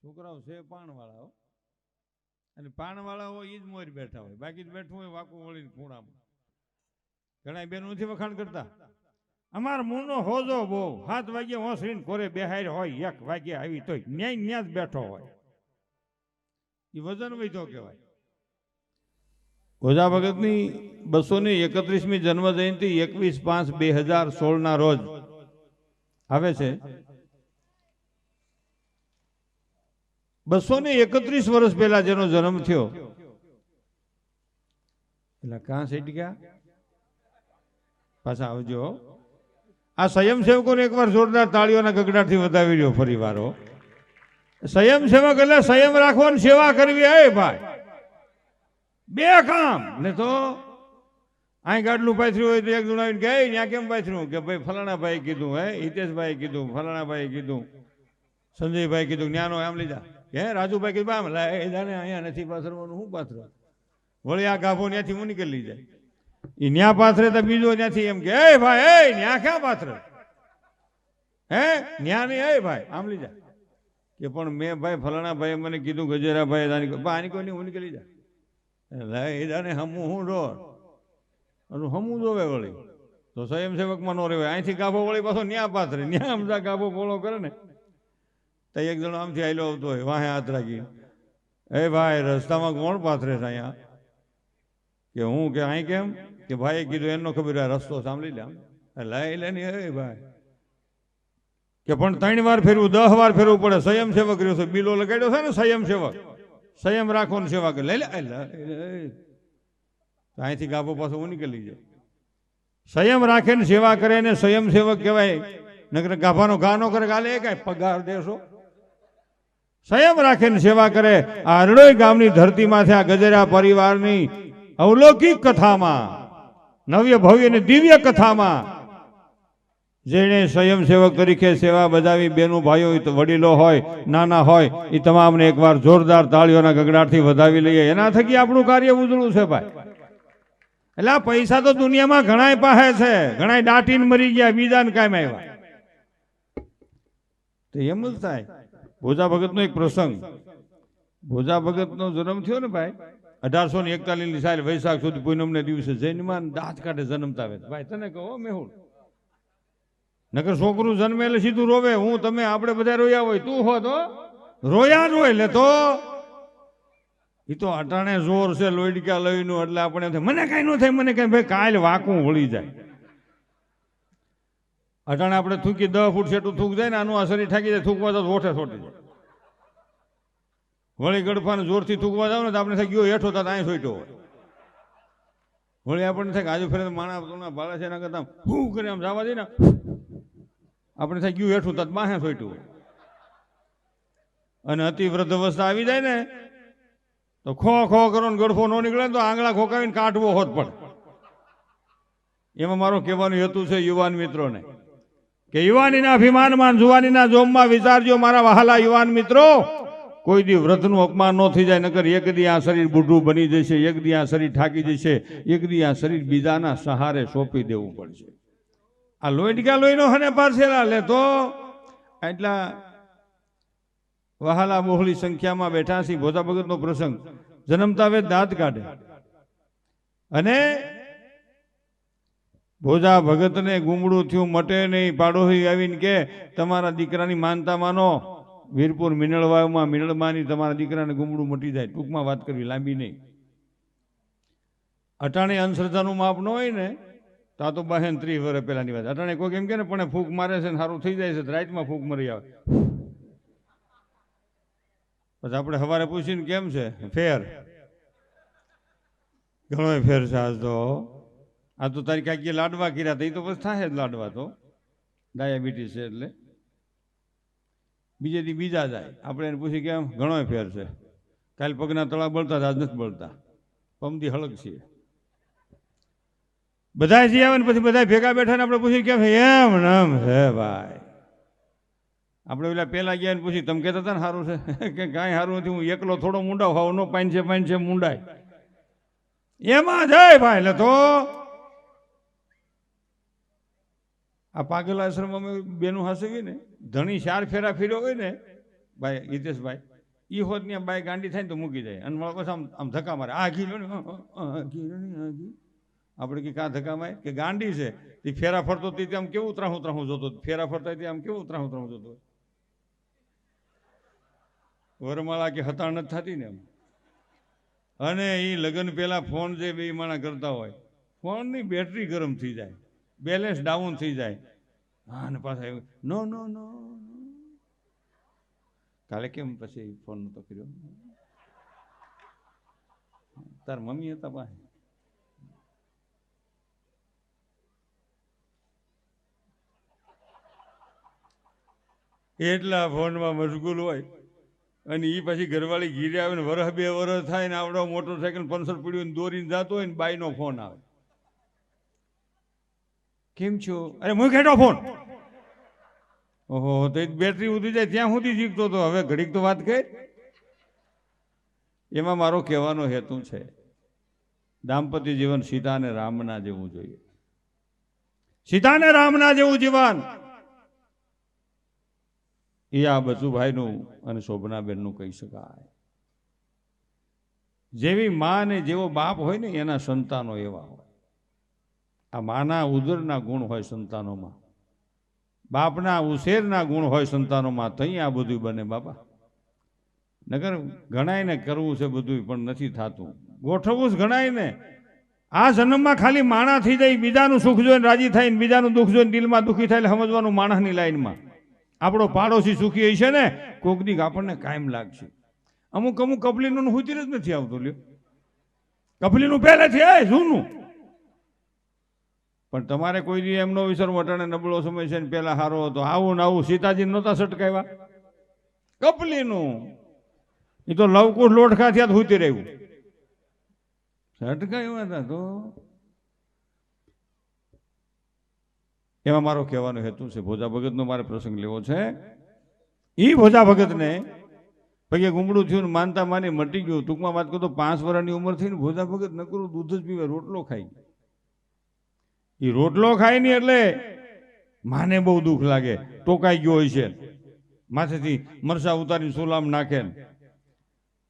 છોકરાઓ છે પાણવાળા અને પાણવાળા હોય એ જ મોર બેઠા હોય, બાકી જ બેઠું હોય વાકું વળીને ખૂણામાં. ઘણા બેન નથી વખાણ કરતા, અમાર મૂળનો હોજો બહુ 7 વાગે હોંસરીને કોરે બેહાર હોય, 1 વાગે આવી તોય ન્યા જ બેઠો હોય. એ વજન વૈધો કહેવાય. ઓઝા ભગતની 231મી જન્મ જયંતિ 21/5/2016 ના રોજ આવે છે. 231 વર્ષ પહેલા જેનો જન્મ થયો, એટલે કાં સેટી ગયા પાછા આવજો. આ સ્વયંસેવકોને એકવાર જોરદાર તાળીઓના ગગડાટથી વધાવી રહ્યો ફરી વારો. સ્વયંસેવક એટલે સંયમ રાખવો ને સેવા કરવી. હે ભાઈ, બે કામ ને તો અહીં ગાડલું પાથર્યું હોય તો એક જણ આવીને કે ત્યાં કેમ પાથર્યું, કે ભાઈ ફલાણા ભાઈ કીધું, હે હિતેશભાઈ કીધું, ફલાણા ભાઈ કીધું, સંજયભાઈ કીધું, ન્યાનો આમ લીધા, હે રાજુભાઈ કીધું આમ લાને અહીંયા નથી પાથરવાનું, શું પાથરો વળી આ ગાભો ત્યાંથી હું નીકળી જાય. એ ન્યા પાથરે તો બીજો ત્યાંથી એમ કે હે ભાઈ હે ન્યા ક્યાં પાથરે, હે ન્યા નહીં, હે ભાઈ આમ લીધા કે પણ મેં ભાઈ ફલાણા ભાઈ મને કીધું ગજેરાભાઈ આની કોઈ નહીં, હું નીકળી જાય હમું હું રો હમું જોવે વળી તો સ્વયંસેવકમાં નો રહેવાય. અહીંથી ગાભો વળી પાછો ન્યા પાથરે, ન્યા આમદા ગાભો પોળો કરે ને તો એક જણો આમથી આયલો આવતો હોય વાહે હાથ રાખી, એ ભાઈ રસ્તામાં કોણ પાથરે છે અહીંયા, કે હું કે અહીં કેમ, કે ભાઈ કીધું એનો ખબર રસ્તો સાંભળી લે લઈ લે ને. એ ભાઈ કે પણ 3 વાર ફેરવું 10 વાર ફેરવું પડે, સ્વયંસેવક રહ્યો છે, બિલો લગાડ્યો છે ને સ્વયંસેવક, સંયમ રાખો ને સેવા કરે. લઈ લે અહીંથી ગાભો પાછો હું નીકળી જાય. સંયમ રાખે ને સેવા કરે ને સ્વયંસેવક કહેવાય. નકર ગાભાનો ઘા નો કરે કાલે એ કાંઈ પગાર દેશો. સંયમ રાખે ને સેવા કરે. આ હરડોઈ ગામની ધરતીમાંથી આ ગજેરા પરિવારની અવલૌકિક કથામાં, નવ્ય ભવ્ય અને દિવ્ય કથામાં જેણે સ્વયંસેવક તરીકે સેવા બજાવી, બેનો ભાઈઓ વડીલો હોય નાના હોય એ તમામને એકવાર જોરદાર તાળીઓના ગગડાટથી વધાવી લઈએ. એના થકી આપણું કાર્ય ઉજળું છે ભાઈ. એટલે આ પૈસા તો દુનિયામાં ઘણાય પાસે છે, ઘણાય દાટીને મરી ગયા, બીજાને કામ આવ્યા. તો એમ જ થાય. ભોજા ભગતનો એક પ્રસંગ, ભોજા ભગતનો જન્મ થયો ને ભાઈ 1841 સાલ વૈશાખ સુધી પૂનમને દિવસે જૈનમાં દાંત કાઢે જન્મતા આવે. ભાઈ તને કહો મેહુલ, નકર છોકરું જન્મે એટલે સીધું રોવે. હું તમે આપણે બધા રોયા હોય, તું હો તો રોયા જ હોય. એટલે તો એ તો અટાણે જોર છે લોહીડકા લઈનું, એટલે આપણે મને કઈ ન થાય, મને કઈ ભાઈ કાલ વાકું વળી જાય. અટાણે આપણે થૂકી 10 ફૂટ સેટું થૂક જાય ને આનું આ શરીર ઠાકી જાય, થૂકવા જાવ ઓઠે છોટી જાય. વળી ગડફાને જોરથી થૂકવા જાવ ને તો આપણે થાય ગયો હેઠો તો અહીં સોઈટો હોય. વળી આપણને થાય આજુ ફેરે માણા ભાડે છે એના કરતા હું કરે આમ જવા દે ને આપણે થાય ગયું હેઠું તો બાહે સોઈટું હોય. અને અતિ વૃદ્ધ અવસ્થા આવી જાય ને તો ખો ખો કરો ને ગડફો ન નીકળે તો આંગળા ખોકાવીને કાઢવો હોત પડે. એમાં મારો કહેવાનું હેતુ છે યુવાન મિત્રોને કે યુવાનીના અભિમાનમાં, જુવાનીના જોમમાં વિચારજો મારા વહાલા યુવાન મિત્રો, કોઈ દી વ્રતનું અપમાન ન થઈ જાય. નકર એક દી આ શરીર બુઢું બની જશે, એક દી આ શરીર થાકી જશે, એક દી આ શરીર બીજાના સહારે સોંપી દેવું પડશે. આ લોહીડકા લોહીનો હને પારસેલા લે તો એટલા વહાલા બહોળી સંખ્યામાં બેઠા છે. ભોજા ભગતનો પ્રસંગ, જન્મતા હવે દાંત કાઢે અને ભોજા ભગતને ગુમડું થયું મટે નહીં. પાડોશી આવીને કે તમારા દીકરાની માનતા માનો, વીરપુર મિનળવાવમાં મિનળમાની તમારા દીકરાને ગુમડું મટી જાય. ટૂંકમાં વાત કરવી, લાંબી નહીં. અટાણે અંધશ્રદ્ધાનું માપ ન હોય ને તો આ તો 32 વર્ષ પહેલાની વાત. અટાણે કોઈ એમ કે ને પણ ફૂંક મારે છે ને સારું થઈ જાય છે, રાઈટમાં ફૂંક મરી આવે. પછી આપણે સવારે પૂછીને કેમ છે, ફેર ઘણો ફેર છે. આ તો તારી કાંઈક લાડવા કર્યા હતા, એ તો પછી થાય જ લાડવા, તો ડાયાબિટીસ છે એટલે બીજે દી બીજા જાય. આપણે એને પૂછી કેમ, ઘણો ફેર છે, કાલ પગના તળા બળતા આજ નથી બળતા, પમદી હળગ છે. બધા જઈ આવે ને પછી બધા ભેગા બેઠા ને આપણે પૂછી કેમ એમ નમ હે ભાઈ. આપણે પેલા પહેલા ગયા ને પૂછી તમે કહેતા હતા ને સારું છે, કે કાંઈ સારું નથી, હું એકલો થોડો મુંડાવ હાવ નો પાન છે મુંડાય એમાં જાય ભાઈ. એટલે તો આ પાગલ આશ્રમમાં બેનું હશે ને, ધણી 4 ફેરા ફેર્યો હોય ને ભાઈ હિતેશભાઈ, એ હોત ને બાઈ ગાંડી થાય ને તો મૂકી જાય અને મારા પાસે આમ ધક્કા મારે, આ ઘી લો ને, ઘી લો ને, આ ઘી. આપણે કે કાં ધક્કા મારે કે ગાંડી છે. એ ફેરા ફરતો આમ કેવું ત્રાહું ત્રાહું જોતો, ફેરા ફરતા આમ કેવું ત્રાહું ત્રાહું જોતો. વરમાળા કે હતાણ નથી થતી ને એમ. અને એ લગ્ન પહેલા ફોન જે બે માણા કરતા હોય, ફોનની બેટરી ગરમ થઈ જાય, બેલેન્સ ડાઉન થઈ જાય. હા અને પાછા નો નો નો, કાલે કેમ પછી ફોન નતો કર્યો? તાર મમ્મી હતા પાસે. એટલા ફોનમાં મશગુલ હોય અને એ પછી ઘરવાળી ઘીરે આવે ને વરસ 2 વર્ષ થાય ને આવડો મોટરસાયકલ પંચર પડ્યું દોરીને જતો હોય ને બાઈનો ફોન આવે, કેમ છો? અરે હું ખેડો ફોન. ઓહો, તો બેટરી ઉતરી જાય ત્યાં સુધી શીખતો હતો. હવે ઘડીક તો વાત કરી. એમાં મારો કહેવાનો હેતુ છે, દાંપત્ય જીવન સીતા અને રામના જેવું જોઈએ. સીતા અને રામના જેવું જીવન એ આ બચુભાઈનું અને શોભનાબેનનું કહી શકાય. જેવી મા ને જેવો બાપ હોય ને એના સંતાનો એવા હોય. આ માના ઉદરના ગુણ હોય સંતાનોમાં, બાપના ઉછેરના ગુણ હોય સંતાનોમાં, તઈ આ બધું બને બાપા. નગર ગણાય ને કરવું છે બધું પણ નથી થતું. ગોઠવવું જ ગણાય ને. આ જન્મમાં ખાલી માણા થઈ જાય, બીજાનું સુખ જોઈને રાજી થાય, બીજાનું દુઃખ જોઈને દિલમાં દુઃખી થાય એટલે સમજવાનું માણસની લાઈનમાં. આપણો પાડોશી સુખી હશે ને કોક દીક આપણને કાયમ લાગશે. અમુક કપલીનું હુતીર જ નથી આવતું લ્યો. કપલીનું પહેલેથી એ જૂનું. પણ તમારે કોઈ દી એમનો વિચાર વટાણે નબળો સમય છે ને પેલા હારો હતો, આવું ને આવું સીતાજી નહોતા સટકાવ્યા. કપલીનું એ તો લવકુશ લોટખા થયા હુતી રહ્યું, સટકાવ્યા હતા તો. એમાં મારો કહેવાનો હેતુ છે, ભોજા ભગતનો મારે પ્રસંગ લેવો છે. એ ભોજા ભગતને પગે ગુમડું થયું ને માનતા માની મટી ગયું. ટૂંકમાં વાત કરું તો 5 વર્ષની ઉંમર થઈને ભોજા ભગત નકરું દૂધ જ પીવે, રોટલો ખાઈ. એ રોટલો ખાય નહીં એટલે માને બહુ દુઃખ લાગે, ટોકાઈ ગયો હોય છે, માથેથી મરસા ઉતારીને સુલામ નાખે.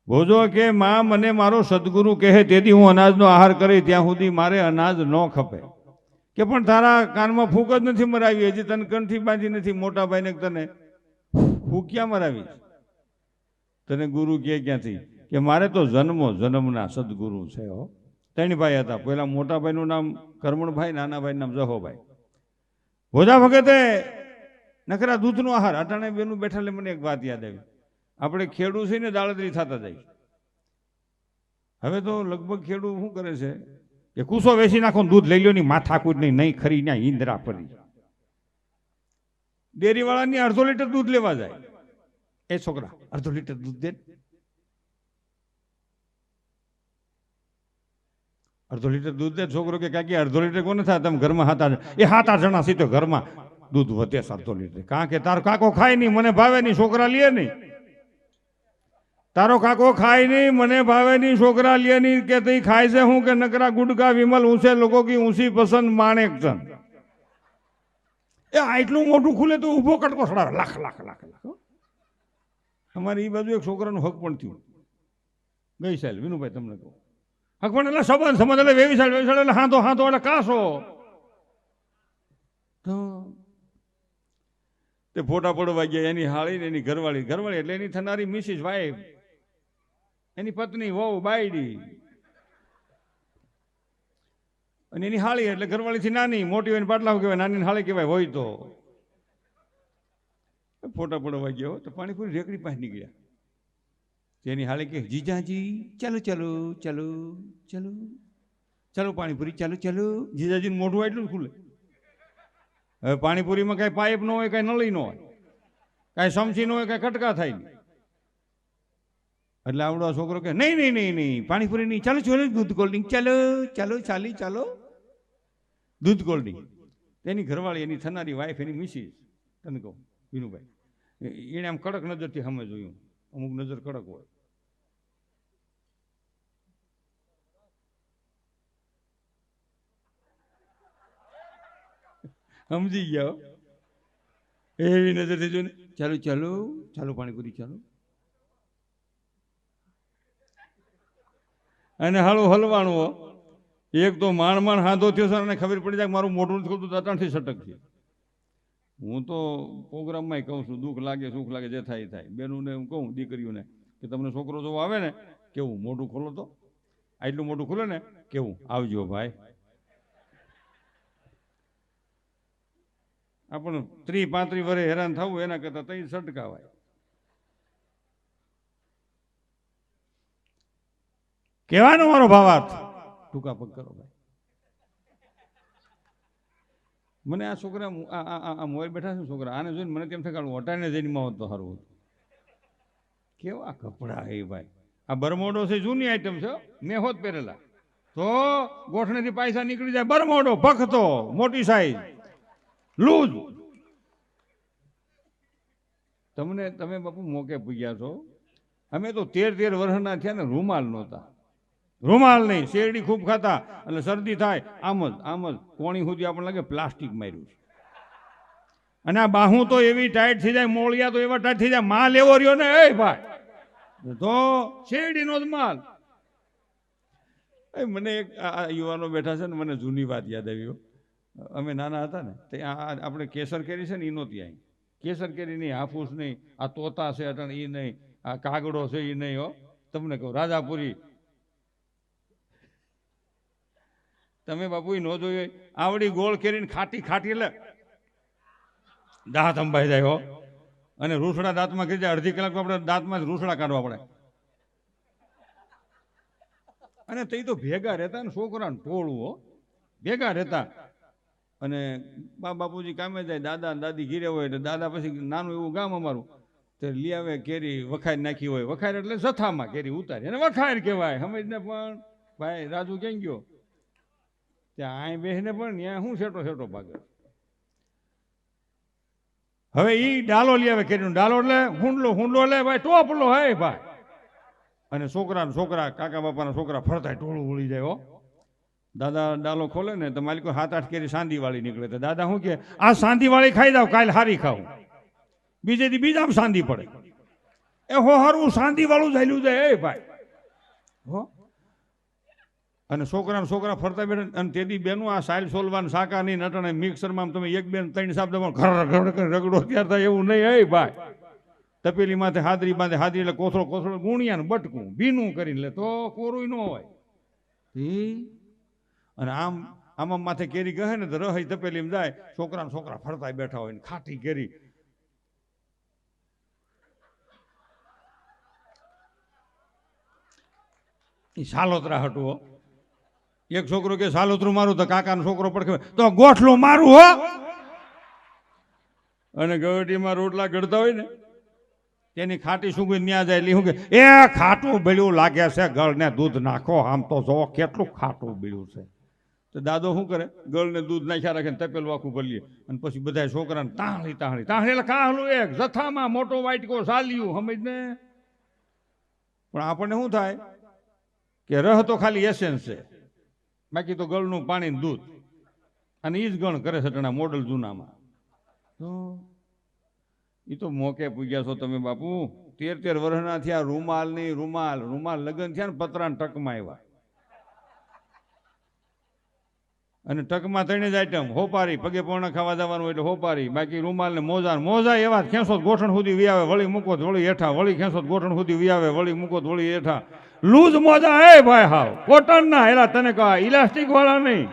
ભોજો કે માં મને મારો સદગુરુ કહે તેથી હું અનાજનો આહાર કરી, ત્યાં સુધી મારે અનાજ ન ખપે. કે પણ તારા કાનમાં ફૂંક જ નથી મરાવી, હજી તને કંઠી બાંધી નથી. મોટા ભાઈને તને ફૂંક ક્યાં મરાવી? તને ગુરુ કે ક્યાંથી? કે મારે તો જન્મના સદગુરુ છે. હો, 3 ભાઈ હતા. પહેલા મોટા ભાઈનું નામ કરમણભાઈ, નાના ભાઈનું નામ જહોભાઈ. ભોજા ભગતે નખરા દૂધનો આહાર. અટાણે બેનું બેઠા એટલે મને એક વાત યાદ આવી. આપણે ખેડૂ છે ને દાળદરી થતા જાય. હવે તો લગભગ ખેડૂ શું કરે છે કે કૂસો વેચી નાખો, દૂધ લઈ લો, ની માથાકૂટ નહીં ખરી ના ઈંદરા પડી. ડેરીવાળાની 1/2 લીટર દૂધ લેવા જાય. એ છોકરા 1/2 લીટર દૂધ દે, 1/2 લીટર દૂધ દે. છોકરો કે કાકી 1/2 લીટર કોને થાય? તમે ઘરમાં 7-8 જણા સીધો ઘરમાં દૂધ વધે 1/2 લીટર. કારણ કે તારો કાકો ખાય નહીં, મને ભાવે નહીં, છોકરા લે નહીં. તારો કાકો ખાય નહીં, મને ભાવે નહીં, છોકરા લે નહીં. કે તું ખાય છે હું? કે નકરા ગુટકા વિમલ ઊંચે લોકો કી ઊંચી પસંદ માણેક ચંદ. એ આટલું મોટું ખુલે તો ઊભો કટકો છોડાવે, લાખ લાખ લાખ લાખ. અમારી એ બાજુ એક છોકરાનું હક પણ થયું ગઈ સાલ. વિનુભાઈ તમને કહું, હક પણ એટલે સંબંધ એટલે વેવિસાળ એટલે હાથો એટલે કાસો. તો તે ફોટા પડવા ગયા. એની હાળી ને એની ઘરવાળી એટલે એની થનારી મિસિસ વાઈફ, એની પત્ની વહુ બાયડી, અને એની હાળી એટલે ઘરવાળીથી નાની. મોટી હોય પાટલા કહેવાય, નાની હાળી કહેવાય. હોય તો ફોટા પડવા ગયા તો પાણીપુરી રેકડી પાસે નીકળ્યા. એની હાળી કે જીજાજી ચાલો ચાલો ચાલો ચાલો ચાલો પાણીપુરી ચાલો ચાલો. જીજાજીનું મોઢું એટલું જ ખુલે. હવે પાણીપુરીમાં કાંઈ પાઇપ ન હોય, કાંઈ નળી ન હોય, કાંઈ સમસી ન હોય, કાંઈ કટકા થાય નહીં. એટલે આવડો છોકરો કે નહીં નહીં નહીં નહીં પાણીપુરી નહીં, ચાલો ચાલો દૂધ કોલ્ડ ડ્રિંક ચાલો ચાલો ચાલી ચાલો દૂધ કોલ્ડ ડ્રિંક. એની ઘરવાળી, એની થનારી વાઈફ, એની મિસિસ, તને કહું વિનુભાઈ, એને આમ કડક નજરથી સામે જોયું. અમુક નજર કડક હોય. સમજી ગયા? એવી નજરથી જોઈને ચાલુ ચાલુ ચાલુ પાણીપુરી ચાલુ. અને હાલું હલવાનું હો. એક તો માણ હાથો થયો સર અને ખબર પડી જાય મારું મોઢું નથી ખોલતું દાંતણથી સટક છે. હું તો પ્રોગ્રામમાં કહું છું દુઃખ લાગે સુખ લાગે જે થાય થાય. બેનુંને હું કહું દીકરીઓને કે તમને છોકરો જોવો આવે ને કેવું મોઢું ખોલો તો આટલું મોઢું ખોલે ને કેવું આવજો ભાઈ. આપણે 30-35 વર્ષે હેરાન થવું એના કરતા તઈ સટકાવાય. કહેવાનો મારો ભાવાર્થ ટૂંકા પગ કરો ભાઈ. મને આ છોકરા આ મોબાઈલ બેઠા છે છોકરા આને જોઈને મને તેમ થાય ઓટાને જઈને હોત તો સારું હતું. કેવા કપડા એ ભાઈ. આ બરમોડો છે જૂની આઈટમ છે મેં હોત પહેરેલા તો ગોઠણેથી પૈસા નીકળી જાય. બરમોડો ભખતો મોટી સાઈઝ લૂઝ. તમે બાપુ મોકે પૂગ્યા છો. અમે તો 13 વર્ષના થયા ને રૂમાલ નહોતા. રૂમાલ નહીં શેરડી ખૂબ ખાતા એટલે શરદી થાય આમ જ કોણી સુધી આપણને લાગે પ્લાસ્ટિક માર્યું છે. અને આ બાહું તો એવી ટાઈટ થઈ જાય મોળિયા તો એવા ટાઈટ થઈ જાય માલ એવો રહ્યો ને એ ભાઈ તો શેરડીનો જ માલ. મને એક યુવાનો બેઠા છે ને મને જૂની વાત યાદ આવી. અમે નાના હતા ને તે આપણે કેસર કેરી છે ને એ નહોતી આવી. કેસર કેરી નહીં હાફૂસ નહીં આ તોતા છે અટણ એ નહીં આ કાગડો છે એ નહીં હો. તમને કહું રાજાપુરી તમે બાપુ ન જોયું આવડી ગોળ કેરીને ખાટી ખાટી એટલે દાંત અંબાઈ જાય હો. અને રૂસડા દાંતમાં કરી જાય અડધી કલાક આપણે દાંતમાં જ રૂસડા કાઢવા પડે. અને તે તો ભેગા રહેતા ને છોકરાને ટોળું હો ભેગા રહેતા. અને બાપુજી કામે જાય દાદા દાદી ઘીરે હોય એટલે દાદા પછી નાનું એવું ગામ અમારું તે લઈ આવે કેરી વખાર નાખી હોય. વખાર એટલે જથ્થામાં કેરી ઉતારી અને વખાર કહેવાય સમજને. પણ ભાઈ રાજુ ક્યાં ગયો ત્યાં અહીં બેસીને પણ ત્યાં શું શેટો ભાગે. હવે એ ડાલો લઈ આવે કેરીનો ડાલો એટલે હુંડલો એટલે ભાઈ ટોપલો હે ભાઈ. અને છોકરા કાકા બાપાના છોકરા ફરતા ટોળું ઉળી જાય હો. દાદા ડાલો ખોલે ને તો માલિકો 7-8 કેરી સાંદીવાળી નીકળે તો દાદા શું કે આ સાંદીવાળી ખાઈ જાવ કાલે હારી ખાવું. બીજે દી બીજામાં સાંદી પડે એ હો હારું સાંદીવાળું ચાલ્યું જાય એ ભાઈ હો. અને છોકરા ફરતા બેઠા અને તેથી બેનું આ સાઈલ સોલવાન શાકા નહીં નટણે મિક્સરમાં તમે 1-2-3 સાબ દબાણ ઘર રગડો ત્યાર થાય એવું નહીં એ ભાઈ. તપેલી માથે હાદરી બાંધે હાદરી એટલે કોથળો ગુણિયાનું બટકું ભીનું કરીને લે તો કોરું ન હોય. અને આમ માથે કેરી ગહે ને તો રહી તપેલીમાં જાય છોકરા ફરતા બેઠા હોય ને ખાટી કેરી. સાલોતરા હટું. એક છોકરો કે સાલોતરું મારું તો કાકાનો છોકરો પડખે તો ગોઠલું મારું હો. અને ગવટીમાં રોટલા ગળતા હોય ને તેની ખાટી સુગંધ ન્યા જાય એટલે શું કે એ ખાટું બીડ્યું લાગે છે ગળ ને દૂધ નાખો આમ તો જો કેટલું ખાટું બીડ્યું છે. તો દાદો શું કરે ગળ ને દૂધ નાખ્યા રાખે તપેલું આખું ભરીએ અને પછી બધા છોકરાને તાહળી એટલે કાહલું એક જથ્થામાં મોટો વાટકો સાલ્યું સમજને. પણ આપણને શું થાય કે રહ તો ખાલી એસેન્સ છે બાકી તો ગળનું પાણી દૂધ અને એ જ ગણ કરે છે ટણા મોડલ જૂનામાં. તો એ તો મોકે પૂગ્યા છો તમે બાપુ. 13 વર્ષના થયા રૂમાલ નહીં રૂમાલ લગ્ન થયા ને પતરાના ટકમાં આવ્યા. અને ટકમાં 3 જ આઈટમ હોપારી પગે પોણા ખાવા જવાનું એટલે હોપારી બાકી રૂમાલ ને મોજા એવા ખેંચો ગોઠણ સુધી વિયાવે વળી મૂકો વળી હેઠા વળી ખેંચો ગોઠણ સુધી વિયાવે વળી મૂકો વળી હેઠા. લૂઝ મોજા હે ભાઈ હાવ કોટન ના એલા તને કહા ઇલાસ્ટિક વાળા નહીં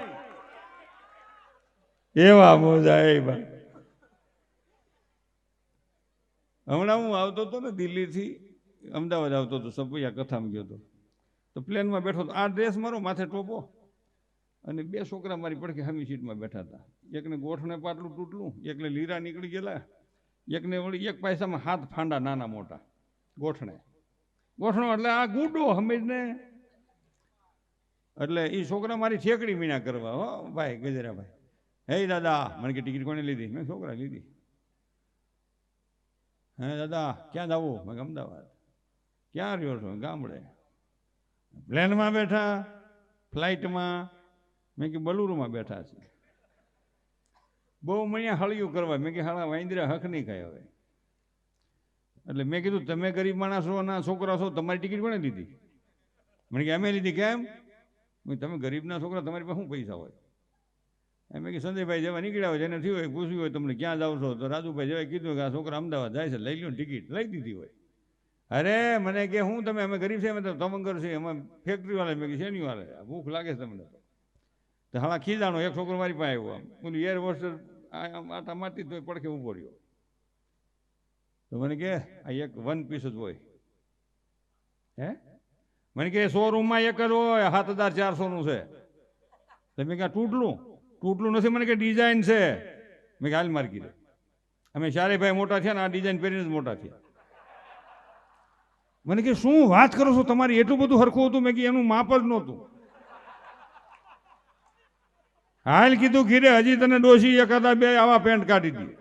એવા મોજા એ ભાઈ. હમણાં હું આવતો હતો ને દિલ્હીથી અમદાવાદ આવતો હતો સપૈયા કથામાં ગયો હતો તો પ્લેનમાં બેઠો હતો. આ ડ્રેસ મારો માથે ટોપો અને 2 છોકરા મારી પડખે હમી સીટમાં બેઠા હતા. એકને ગોઠણે પાટલું તૂટલું એકને લીરા નીકળી ગયેલા એકને વળી એક પૈસામાં 7 ફાંડા નાના મોટા ગોઠણો એટલે આ ગુડો સમજને. એટલે એ છોકરા મારી ઠેકડી મીણા કરવા હો ભાઈ ગજરાભાઈ. હે દાદા મને કે ટિકિટ કોને લીધી? મેં છોકરા લીધી. હે દાદા ક્યાં જવું? મેં અમદાવાદ. ક્યાં રહ્યો છો? ગામડે. પ્લેનમાં બેઠા ફ્લાઇટમાં? મેં કે બલુરુમાં બેઠા છે. બહુ મને હળિયું કરવા. મેં કે હાળા વાંદરા હક નહીં ખાય હવે એટલે મેં કીધું તમે ગરીબ માણસોના છોકરા છો, તમારી ટિકિટ કોણે લીધી? મને કે અમે લીધી. કેમ? તમે ગરીબના છોકરા, તમારી પાસે શું પૈસા હોય? એમ કે સંજયભાઈ જેવા નીકળ્યા હોય, જેને થયું હોય પૂછ્યું હોય તમને ક્યાં જાવ છો, તો રાજુભાઈ જેવા કીધું કે આ છોકરા અમદાવાદ જાય છે, લઈ લો ટિકિટ, લઈ દીધી હોય. અરે મને કે હું તમે અમે ગરીબ છે, અમે તો તમંગર છે, અમે ફેક્ટરી વાળા. મેં કે શેની વાળા, ભૂખ લાગે છે તમને? તો હાલા ખીજાણો એક છોકરો મારી પાસે આવ્યો, આમ પેલું એર હોસ્ટેલ આટા મારતી તો પડખે ઊભો રહ્યો. તો મને કે આ એક વન પીસ જ હોય. હે? મને કે શોરૂમમાં એક જ હોય, 7400 છે. તમે ક્યાં તૂટલું નથી? મને કે ડિઝાઇન છે. મેં કે હાલ મારી કીધું, અમે ચારે ભાઈ મોટા થયા ને આ ડિઝાઇન પહેરીને જ મોટા થયા. મને કે શું વાત કરો છો, તમારી એટલું બધું હરખું હતું? મેં કે એનું માપ જ નહોતું. હાલ કીધું ઘીરે, હજી તને ડોશી એકાદા બે આવા પેન્ટ કાઢી દી.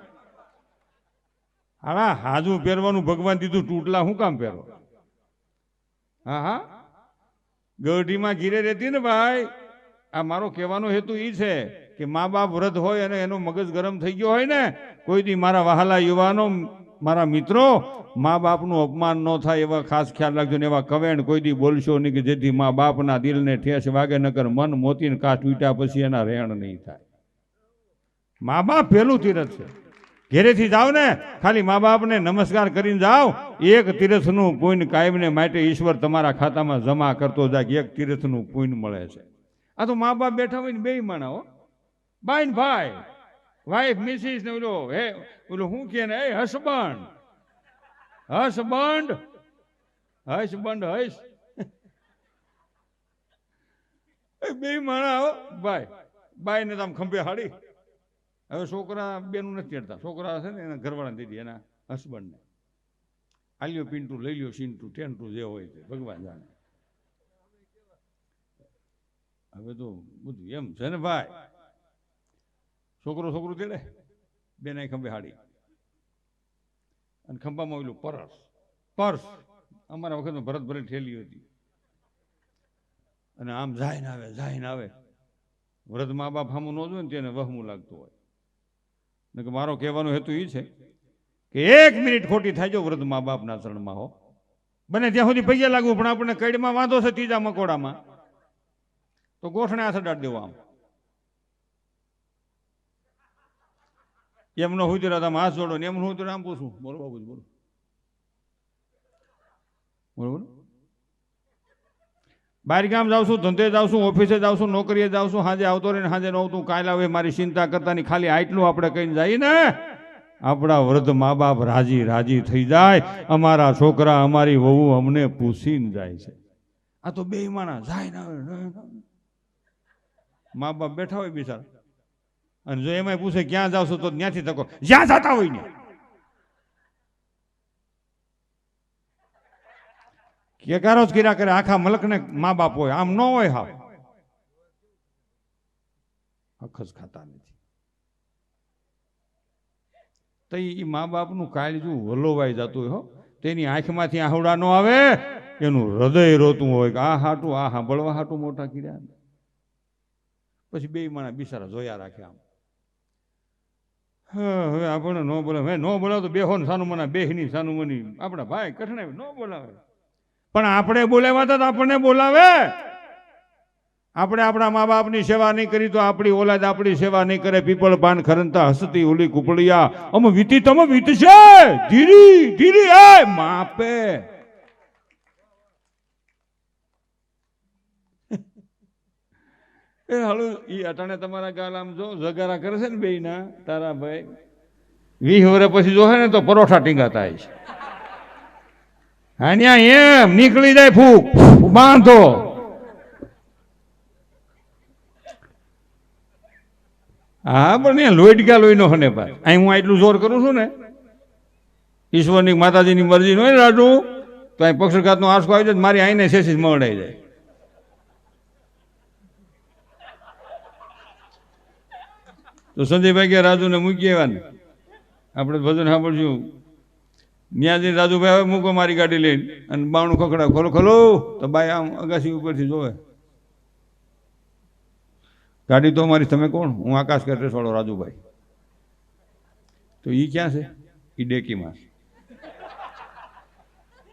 હા હાજુ પહેરવાનું ભગવાન દીધું, તૂટલા શું કામ પહેરો? હા હા, ગઢીમાં ઘીરે રહેતી ને ભાઈ. આ મારો કહેવાનો હેતુ એ છે કે મા બાપ વૃદ્ધ હોય અને એનો મગજ ગરમ થઈ ગયો હોય ને, કોઈ દી મારા વહાલા યુવાનો, મારા મિત્રો, મા બાપનું અપમાન ન થાય એવા ખાસ ખ્યાલ રાખજો ને એવા કવેણ કોઈ દી બોલશો નહીં કે જેથી મા બાપના દિલને ઠેસ વાગે, નકર મન મોતીને કાચ તૂટ્યા પછી એના રહેણ નહીં થાય. મા બાપ પહેલું તીરથ છે. ઘેરેથી જાઓ ને ખાલી મા બાપને નમસ્કાર કરીને જાઓ, એક તીરથનું પુણ્ય કાયમને માટે ઈશ્વર તમારા ખાતામાં જમા કરતો જાય. એક તીરથનું પુણ્ય મળે છે. આ તો મા બાપ બેઠા હોય ને બે માણા હો, બાઈ ને ભાઈ, વાઈફ મિસિસ ને ઓલો શું કે ને, હસબન્ડ હસબન્ડ હસબન્ડ હસ બે માણા હો ભાઈ. બાઈ ને આમ ખંભે હાડી. હવે છોકરા બેનું નથી ચડતા, છોકરા છે ને એના ઘરવાળાને દીધી, એના હસબન્ડને આલ્યો પિન્ટુ, લઈ લ્યો સિન્ટુ ટેન્ટુ જે હોય તે ભગવાન જાણે. હવે તો બધું એમ છે ને ભાઈ. છોકરું તેડે, બેન ખંભે હાડી અને ખંભામાં ઓલું પર્સ. અમારા વખતમાં ભરત ભરે ઠેલી હતી અને આમ જાય ને આવે. વૃદ્ધ મા બાપ સામું ન જોયું ને તેને વહમું લાગતું હોય. ને કે મારો કહેવાનો હેતુ એ છે કે 1 મિનિટ ખોટી થાય જો વૃદ્ધ મા બાપના ચરણમાં હો, બને ત્યાં સુધી પૈયા લાગવું. પણ આપણને કઈડમાં વાંધો છે, ત્રીજા મકોડામાં, તો ગોઠણે હાથ અડાડી દેવો. આમ એમ ન હોય તો આમ હાથ જોડો ને, એમ હોય તો આમ પૂછું, બોલો બાબુ બોલો બરોબર. બહાર ગામ જાઉં છું, ધંધે જાઉં છું, ઓફિસે જાઉં છું, નોકરીએ જાઉં છું, સાંજે આવતો રહીને સાંજે ન આવતું, કાલે આવે મારી ચિંતા કરતા નહીં. ખાલી આટલું આપણે કહીને જઈએ ને, આપણા વૃદ્ધ મા બાપ રાજી થઈ જાય. અમારા છોકરા, અમારી વહુ અમને પૂછીને જાય છે. આ તો બે માણા જાય ને, મા બાપ બેઠા હોય બિચારા, અને જો એમાં પૂછે ક્યાં જાવ છો, તો ત્યાંથી તકો જ્યાં જતા હોય ને. કેકારો જ કર્યા કરે, આખા મલકને મા બાપ હોય, આમ ન હોય. હાવ હક જ ખાતા નથી. તો એ મા બાપનું કાળજું વલોવાઈ જતું હોય હો. તેની આંખમાંથી આહુડા ન આવે, એનું હૃદય રોતું હોય કે આ હાટું, આ સાંભળવા હાટું મોટા કર્યા. પછી બે માણા બિચારા જોયા રાખે આમ. હવે આપણે ન બોલાવે, ન બોલાવે તો બેહો ને સાનું મના, બેહની સાનું મની, આપણા ભાઈ કઠણાય ન બોલાવે. પણ આપણે બોલાવ્યા તો આપણને બોલાવે. આપણે આપણા મા બાપની સેવા નહીં કરી તો આપણી ઓલાદ આપણી સેવા નહીં કરે. પીપળ પાન ખરંતા હસતી ઓલી કુપડિયા, અમ વીતી તમ વીતશે ધીરી ધીરી એ માપે. એ હાલું ઈ અટાણે તમારા ગાલ આમ જો જગારા કરે છે ને બે ના તારા ભાઈ, 20 વર્ષ પછી જોહે ને તો પરોઠા ટીંગાતા છે. હા એમ નીકળી જાય ફૂક બાંધો. હા પણ લોહી ગયા લોહી નો હને ભાઈ. અહીં હું આટલું જોર કરું છું ને, ઈશ્વરની માતાજીની મરજી હોય ને રાજુ, તો અહીં પક્ષઘાત નો આંસકો આવી જાય, મારી આઈને શેષી મળાઈ જાય. તો સંજયભાઈ કે રાજુને મૂકી આવ્યા ને, આપણે ભજન સાંભળશું. ન્યાજી રાજુભાઈ આવે મૂકો મારી ગાડી લઈને, અને બાણું ખખડા ખોલો ખોલો, તો બાઈ આમ અગાસી ઉપરથી જોવે. ગાડી તો અમારી, તમે કોણ? હું આકાશ કરટેસ વાળો રાજુભાઈ. તો એ ક્યાં છે? એ ડેકીમાં.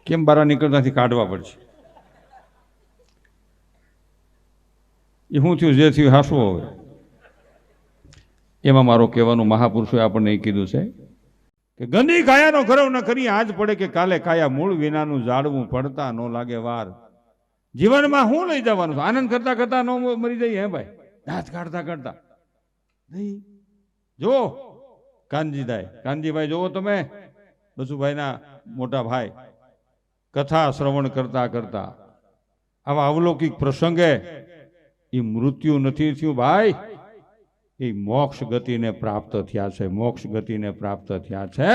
કેમ બહાર નીકળતાથી કાઢવા પડશે. એ શું થયું જે થયું હાસવું હવે. એમાં મારો કહેવાનું મહાપુરુષોએ આપણને એ કીધું છે કે ગંદી કાયાનો ગરવ ન કરી આજ પડે કે કાલે કાયા મૂળ વિનાનું જાળવું પડતા ન લાગે વાર. જીવનમાં શું લઈ જવાનું? આનંદ કરતા કરતા ન મરી જઈએ હે ભાઈ, દાંત કાઢતા કાઢતા નહીં. જો કાનજીભાઈ જોવો તમે, બસુભાઈના મોટા ભાઈ કથા શ્રવણ કરતા કરતા આવા અવલૌકિક પ્રસંગે એ મૃત્યુ નથી થયું ભાઈ, એ મોક્ષ ગતિને પ્રાપ્ત થયા છે. મોક્ષ ગતિને પ્રાપ્ત થયા છે,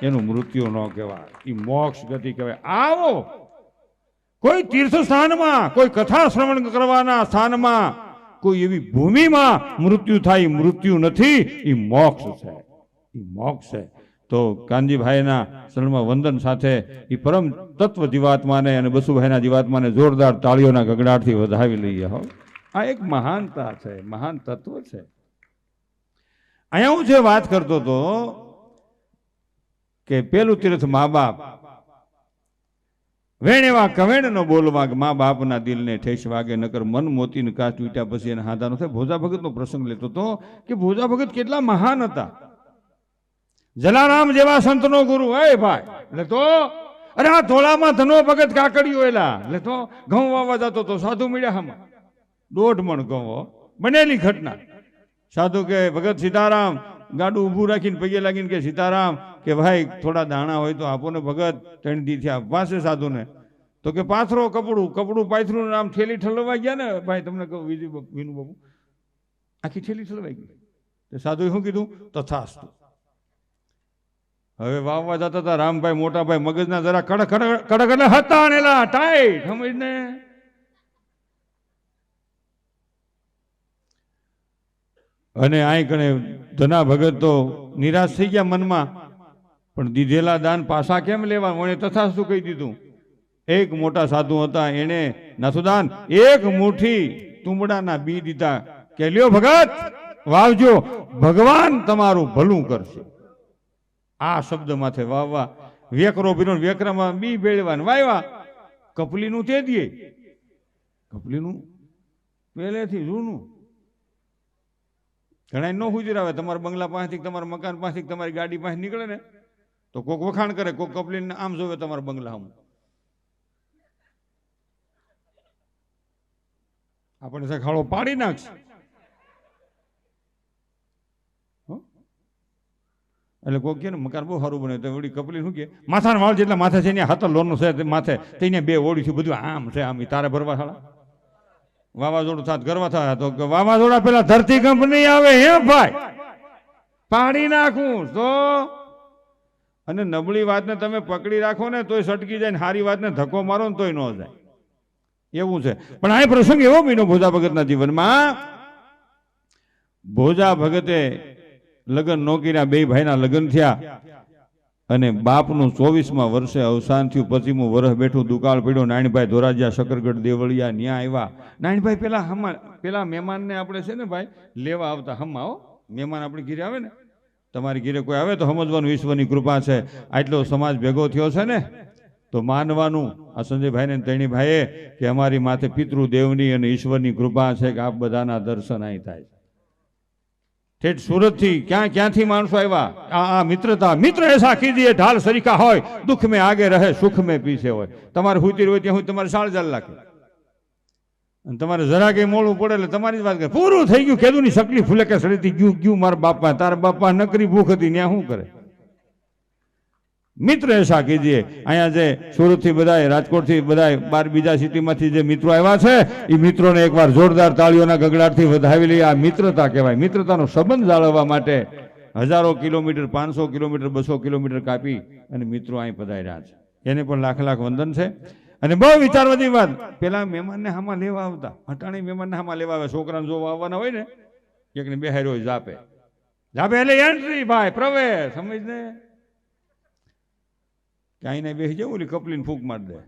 એનું મૃત્યુ ન કહેવાય, એ મોક્ષ ગતિ કહેવાય. આવો કોઈ તીર્થ સ્થાનમાં, કોઈ કથા શ્રવણ કરવાના સ્થાનમાં, કોઈ એવી ભૂમિમાં મૃત્યુ થાય, મૃત્યુ નથી, એ મોક્ષ છે, એ મોક્ષ છે. તો કાનજીભાઈના શરણમાં વંદન સાથે એ પરમ તત્વ જીવાત્માને અને બસુભાઈના જીવાત્માને જોરદાર તાળીઓના ગગડાટથી વધાવી લઈએ. હો, આ એક મહાનતા છે, મહાન તત્વ છે. અહીંયા હું જે વાત કરતો હતો કે પેલું તીર્થ મા બાપ, વેણ એવા કવેણ નો બોલવા, મા બાપના દિલને ઠેસ વાગે, નકર મન મોતીને કાચ તૂટ્યા પછી એને હાદાનો થાય. ભોજા ભગતનો પ્રસંગ લેતો હતો કે ભોજા ભગત કેટલા મહાન હતા. જલારામ જેવા સંતનો ગુરુ હે ભાઈ. એટલે તો અરે આ ધોળામાં ધનો ભગત કાકડીઓ એલા, એટલે તો ઘઉં વાવવા જતો તો સાધુ મળ્યા હમ 1.5 મણ ઘઉં, બનેલી ઘટના. સાધુ કે ભગત સીતારામ, ગાડું ઊભું રાખીને પગે લાગીને કે સીતારામ, કે ભાઈ થોડા દાણા હોય તો આપો ને ભગત. 3 દી થયા પાસે સાધુને. તો કે પાથરો કપડું પાથરું, આમ થેલી ઠલવા ગયા ને ભાઈ, તમને કહું વિનુ બાબુ, આખી થેલી ઠલવાઈ ગઈ. તો સાધુએ શું કીધું? તથાસ્તુ. હવે વાવવા જતા હતા રામભાઈ મોટાભાઈ, મગજના જરા કડક એટલે હતા નેલા ટાઈટ, સમજને. અને આઈ કણે ધના ભગત તો નિરાશ થઈ ગયા મનમાં, પણ દીધેલા દાન પાછા કેમ લેવા? મને તથાસ્તુ કહી દીધું. એક મોટા સાધુ હતા, એને નાથુદાન 1 મુઠ્ઠી તુંબડાના બી દીધા કે લ્યો ભગત વાવજો, ભગવાન તમારું ભલું કરશે. આ શબ્દ માથે વાવવા, વેકરો ભીનો વેકરામાં બી ભેળવા વાવ્યા. કપલીનું તે દે, કપલીનું પહેલેથી જૂનું. ઘણા ન હુજરાવે, તમારા બંગલા પાસેથી, તમારા મકાન પાસેથી, તમારી ગાડી પાસે નીકળે ને તો કોક વખાણ કરે, કોક કપલીને આમ જોવે તમારા બંગલા આમ. આપણે ખાડો પાડી નાખશે. એટલે કોઈ કે ને મકાન બહુ સારું બને, તો વળી કપલી શું કે માથાના વાળ જેટલા માથે છે ને, હાથ લોનનું છે માથે, તેને 2 ઓળી છે, બધું આમ છે, આમ તારે ભરવા સાળા. વાવાઝોડું થાત ગરવા થાય તો વાવાઝોડા પેલા ધરતીકંપ નહીં આવે હે ભાઈ, પાડી નાખું તો. અને નબળી વાતને તમે પકડી રાખો ને તોય સટકી જાય, ને સારી વાતને ધક્કો મારો ને તોય ન જાય, એવું છે. પણ આ પ્રસંગ એવો બન્યો ભોજા ભગતના જીવનમાં. ભોજા ભગતે લગ્ન ન કર્યા, 2 ભાઈના લગ્ન થયા, અને બાપનું 24મા વર્ષે અવસાન થયું. 25મું વર્ષ બેઠું, દુકાળ પડ્યો. નાનભાઈ ધોરાજીયા, શકરગઢ, દેવળિયા ન્યા આવ્યા. નાનભાઈ પેલા મહેમાનને આપણે છે ને ભાઈ લેવા આવતા. હમા હો, મહેમાન આપણી ઘીરે આવે ને, તમારી ઘીરે કોઈ આવે તો સમજવાનું ઈશ્વરની કૃપા છે. આટલો સમાજ ભેગો થયો છે ને તો માનવાનું. આ સંજયભાઈને તણીભાઈએ કે અમારી માથે પિતૃદેવની અને ઈશ્વરની કૃપા છે કે આપ બધાના દર્શન અહીં થાય. ઠેઠ સુરત થી ક્યાંથી માણસો આવ્યા. આ મિત્રતા, મિત્ર એસા કીજીએ ઢાલ સરીખા હોય, દુઃખ में आगे रहे सुख में पीछे હોય. તમારે હુતી હોય ત્યાં તમારે 4 લાગે, અને તમારે જરા કઈ મોડું પડે એટલે તમારી જ વાત કરે, પૂરું થઈ ગયું, કેદું ની શકલી ફૂલે કે સડીથી ગયું મારા બાપા. તારા બાપા નકરી ભૂખ હતી, ત્યાં શું કરે? મિત્ર એસા કીજીએ. અહીંયા જે સુરત થી બધા, રાજકોટ થી બધા, 12 બીજા સિટીમાંથી જે મિત્રો આવ્યા છે, એ મિત્રોને એકવાર જોરદાર તાળીઓના ગગડાટથી વધાવી લઈએ. આ મિત્રતા કહેવાય. મિત્રતાનો સંબંધ જાળવવા માટે હજારો કિલોમીટર, 500 કિલોમીટર, 200 કિલોમીટર કાપી અને મિત્રો અહીં પધાર્યા છે. એને પણ લાખ વંદન છે. અને બહુ વિચારવાની વાત, પેલા મહેમાનને હામાં લેવા આવતા, અટાણી મહેમાનને હામાં લેવા આવે. છોકરાને જોવા આવવાના હોય ને, એકને બેહાર્યો હોય જાપે એટલે એન્ટ્રી ભાઈ, પ્રવેશ, સમજને. ક્યાંય ને બેસી જવું, કપલીને ફૂંક મારી દે,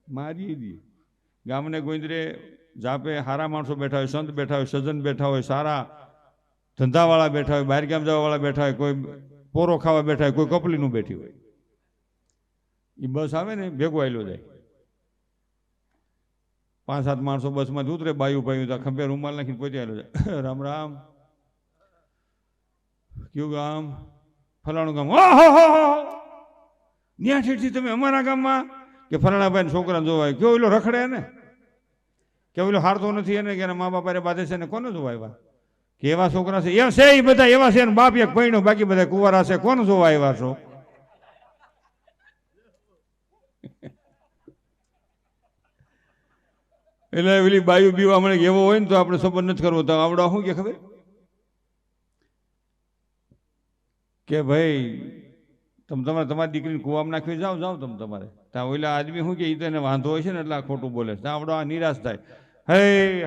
મારી દી. ગામને ગોંદરે જાપે હારા માણસો બેઠા હોય, સંત બેઠા હોય, સજ્જન બેઠા હોય, સારા ધંધાવાળા બેઠા હોય, બહાર ગામ જવાવાળા બેઠા હોય, કોઈ પોરો ખાવા બેઠા હોય, કોઈ કપલીનું બેઠી હોય. એ બસ આવે ને ભેગો આવેલો જાય. 5-7 માણસો બસમાં ઉતરે, બાયું ભાઈ તો ખંભે રૂમાલ નાખીને પહોંચી આવેલો જાય. રામ રામ, કયું ગામ? ફલાણું ગામ. ન્યા ઠેઠથી તમે અમારા ગામમાં? કે ફલાણા ભાઈ છોકરાને જોવાય. કયો ઓલો રખડે ને, કે ઓલો હારતો નથી એને, કે એના મા બાપ બાંધે છે ને, કોને જોવા આવ્યા? કે એવા છોકરા છે એ છે, એ બધા એવા છે ને, બાપ એક પૈણો, બાકી બધા કુંવારા છે, કોને જોવા આવ્યા છો? એટલે ઓલી બાયુ બીવા મળે એવો હોય ને તો આપણે સંબંધ નથી કરવો. તો આવડા શું કે ખબર કે ભાઈ તમારે તમારી દીકરીને કુવામાં નાખવી જાઓ તમે તમારે. ત્યાં ઓલા આદમી શું કે એ તો એને વાંધો હોય છે ને એટલે આ ખોટું બોલે. ત્યાં આવડો આ નિરાશ થાય. હે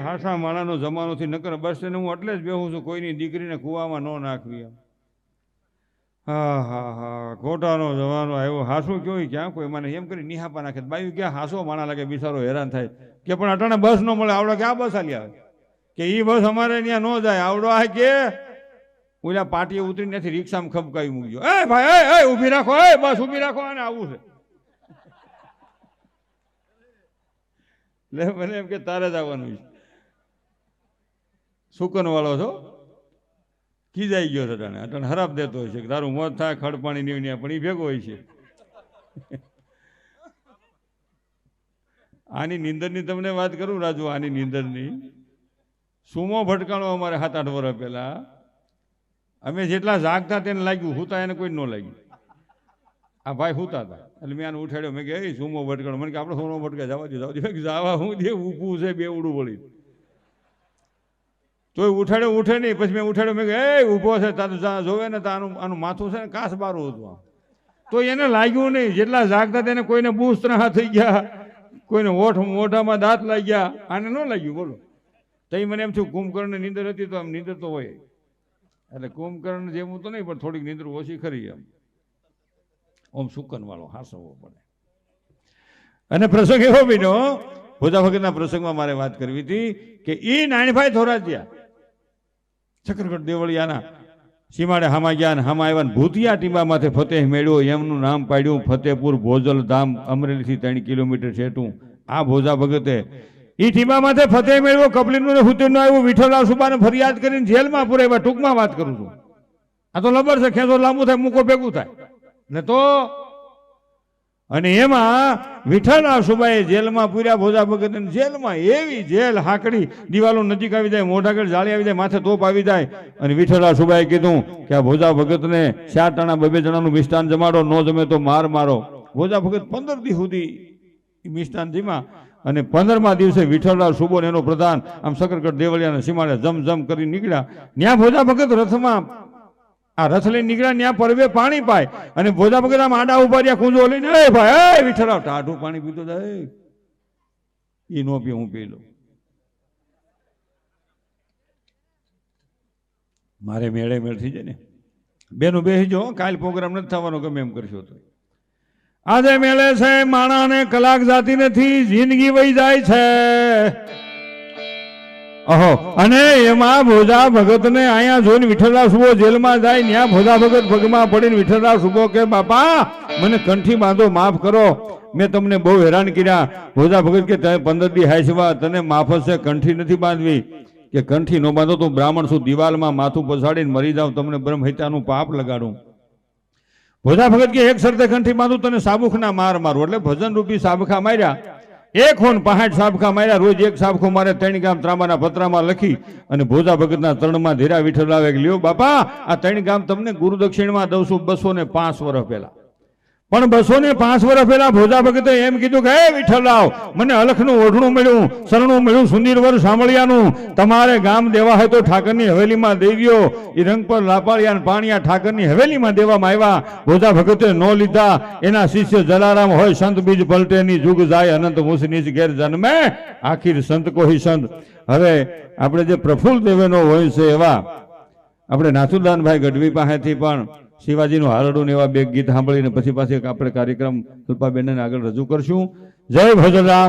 હાસા માણાનો જમાનોથી નકર બસ એને હું એટલે જ બેહું છું, કોઈની દીકરીને કુવામાં ન નાખવી એમ. હા હા હા, ખોટાનો જવાનો આવ્યો. હાસું કયો ક્યાં કોઈ મને એમ કરી નિહાપા નાખે. બાયું ક્યાં હાસો માણા લાગે, બિચારો હેરાન થાય. કે પણ અટાણે બસ ન મળે, આવડો ક્યાં બસ આલી આવે? કે એ બસ અમારે ત્યાં ન જાય. આવડો આ કે ઓલા પાટીએ ઉતરીને ત્યાંથી રિક્ષામાં ખબકાવી મૂકજો. એ ભાઈ એ ઊભી રાખો, એ બસ ઊભી રાખો, અને આવું છે. મને એમ કે તારે જ આવવાનું છે. સુકન વાળો છો, ખીજાઈ ગયો છે અટાણે હરાબ દેતો હોય છે કે તારું મોત થાય ખડ પાણી નીવડ્યા, પણ એ ભેગો હોય છે. આની નીંદરની તમને વાત કરું રાજુ, આની નીંદરની સુમો ભટકાણો અમારે 7-8 વર્ષ પહેલા. અમે જેટલા જાગતા તેને લાગ્યું, હુતા એને કોઈ ન લાગ્યું. આ ભાઈ હુતા હતા એટલે મેં આને ઉઠાડ્યો. મેં કે એ સુમો ભટકાણો. મને કે આપણે સુમો ભટકા જવા દે જવા હું દે, ઊભું છે બે ઉડું વળી. તોય ઉઠાડ્યો, ઉઠે નહીં. પછી મેં ઉઠાડ્યો. મેં કે એ ઊભો છે, તારું જોવે ને તો આનું માથું છે ને કાસ બારું હતું. તો એને લાગ્યું નહીં. જેટલા જાગતા તેને કોઈને બૂસ્ત્રા થઈ ગયા, કોઈને મોઢામાં દાંત લાગ્યા, આને ન લાગ્યું. બોલો તો મને એમ થયું કુંભકર્ણની નીંદર હતી. તો આમ નીંદર તો હોય એટલે કુંભકર્ણ જેવું તો નહીં, પણ થોડીક નીંદર ઓછી ખરી. એમ ઓમ સુકન વાળો હાસવો પડે. અને પ્રસંગ એવો બન્યો, ભોજા વખતના પ્રસંગમાં મારે વાત કરવી હતી કે એ નાનભાઈ ધોરાજીયા ચક્રગઢ દેવળિયાના સીમાડે હામા ગયા, હામા આવ્યા. ભૂતિયા ટીબા માથે ફતેહ મેળ્યો, એમનું નામ પાડ્યું ફતેહપુર ભોજલ ધામ, અમરેલીથી 3 કિલોમીટર છેટું. આ ભોજા ભગતે એ ટીબા માથે ફતેહ મેળવ્યો. કપલીનું હુતેરનું આવ્યું. વિઠ્ઠલરાવ સુબાને ફરિયાદ કરીને જેલમાં પુરાવ્યા. ટૂંકમાં વાત કરું છું, આ તો લબર છે, ખેંચો લાંબુ થાય, મૂકો ભેગું થાય ને તો. અને એમાં વિઠ્ઠલરાવ સુબાએ જેલમાં પૂર્યા ભોજા ભગતને. જેલમાં એવી જેલ હાકડી, દિવાલો નજીક આવી જાય, મોઢાગળ જાળી આવી જાય, માથે તોપ આવી જાય. અને વિઠ્ઠલરાવ સુબાએ કીધું કે આ ભોજા ભગતને 4 ટાણા 2 જણાનું મિષ્ટાન જમાડો, ન જમે તો માર મારો. ભોજા ભગત 15 દી સુધી મિષ્ટાન જીમા. અને 15મા દિવસે વિઠ્ઠલરાવ સુબો એનો પ્રધાન આમ શકરગઢ દેવળિયાના સીમાડે જમ કરી નીકળ્યા. ત્યાં ભોજા ભગત રથમાં આ રથ લઈને નીકળ્યા. ત્યાં પરવે પાણી પાય અને ભોજા ભગત આમ આડા ઉભા રહ્યા, કુંજો લઈને. એ ભાઈ વિઠ્ઠલરાવ ટાઢું પાણી પીતો જાય, એ નો પી, હું પી લઉં. મારે મેળે મેળ થઈ જાય ને. બેનું બેસીજો, કાલ પ્રોગ્રામ નથી થવાનો, ગમે એમ કરશો તો. આજે મેળે છે માણાને કલાક જાતી નથી, જિંદગી વહી જાય છે. અહો, અને એમાં ભોજા ભગતને અહીંયા જોઈને વિઠ્ઠલરાવ સુબો જેલમાં જાય. ત્યાં ભોજા ભગત પગમાં પડીને વિઠ્ઠલરાવ સુબો કે બાપા મને કંઠી બાંધો, માફ કરો, મેં તમને બહુ હેરાન કર્યા. ભોજા ભગત કે 15 દી હાઈસવા, તને માફ છે, કંઠી નથી બાંધવી. કે કંઠી નો બાંધો તો બ્રાહ્મણ શું, દિવાલમાં માથું પછાડીને મરી જાવ, તમને બ્રહ્મ હત્યાનું પાપ લગાડું. ભોજા ભગત કે એક શરતે કંઠી બાંધું, તને સાબુખના માર મારું. એટલે ભજન રૂપી સાબખા માર્યા. 1 સાબખા માર્યા. રોજ 1 સાબખો મારે 3 ગામ ત્રાંબાના પત્રામાં લખી અને ભોજા ભગતના તરણમાં ધીરા વિઠ્ઠલરાવે લ્યો બાપા આ 3 ગામ તમને ગુરુ દક્ષિણમાં દઉં છું 205 વર્ષ પહેલા. પણ 205 વર્ષ પહેલા ભોજા ભગતે એમ કીધું કે હે વિઠ્ઠલરાવ, મને અલખનું ઓઢણું મળ્યું, શરણું મળ્યું, સુંદર વર સાંભળ્યાનું. તમારે ગામ દેવા હોય તો ઠાકરની હવેલીમાં દઈ દો. એ રંગ પર લાપાળિયા પાણીયા ઠાકરની હવેલીમાં દેવામાં આવ્યા. ભોજા ભગતે ન લીધા. એના શિષ્ય જલારામ હોય સંત બીજ પલટેની જુગ જાય અનંત મુસનીજ ઘેર જન્મે આખીર સંત કોઈ સંત. હવે આપણે જે પ્રફુલ્લ દેવેનો હોય છે એવા આપણે નાથુદાનભાઈ ગઢવી પાસેથી પણ શિવાજીનું હારડું એવા 2 ગીત સાંભળીને પછી પાછી આપણે કાર્યક્રમ કલ્પાબેનને આગળ રજૂ કરશું. જય ભજરામ.